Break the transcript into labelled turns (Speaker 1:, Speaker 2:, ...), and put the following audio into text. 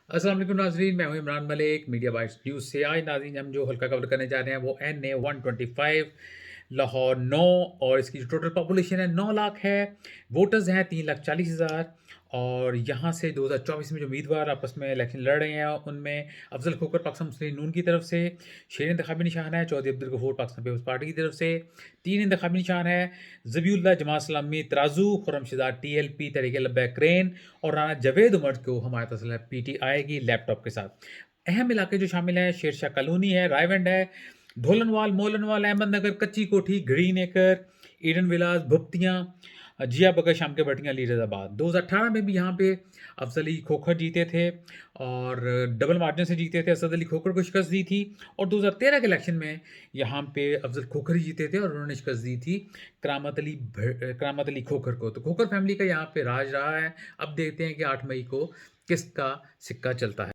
Speaker 1: अस्सलाम वालेकुम नाज़रीन, मैं हूं Imran Malik media bytes news से। आज नाज़रीन हम जो हल्का कवर करने जा रहे हैं वो NA 125 लाहौर 9 और इसकी जो टोटल पॉपुलेशन है 9 लाख है। वोटर्स हैं 3,40,000 और यहाँ से 2024 में जो उम्मीदवार आपस में इलेक्शन लड़ रहे हैं उनमें अफजल खोकर पाकिस्तान मुस्लिम नून की तरफ से, शेर इंतखाबी निशान है, चौधरी अब्दुल गफूर पाकिस्तान पीपल्स पार्टी की तरफ से, 3 इंतखाबी निशान है, ज़बीउल्लाह जमात इस्लामी तराजू, खुर्रमशिदार TLP तहरीक लब्बैक रेन और राना जावेद उमर को हमायत हासिल है PTI की लैपटॉप के साथ। अहम इलाके जो शामिल हैं शेरशाह कॉलोनी है, रायवंड है, ढोलनवाल, मोलनवाल, अहमदनगर, कच्ची कोठी, ग्रीन एक्कर, ईडन विलास, भुप्तियाँ, जिया बगर, शाम के बटियाँ, लीडरजाबाद। 2018 में भी यहाँ पे अफजल अली खोखर जीते थे और डबल मार्जिन से जीते थे। असद अली खोखर को शिकस्त दी थी और 2013 के इलेक्शन में यहाँ पे अफजल खोखर ही जीते थे और उन्होंने शिकस्त दी थी करामत अली खोखर को। तो खोखर फैमिली का यहाँ पे राज रहा है। अब देखते हैं कि 8 मई को किसका सिक्का चलता है।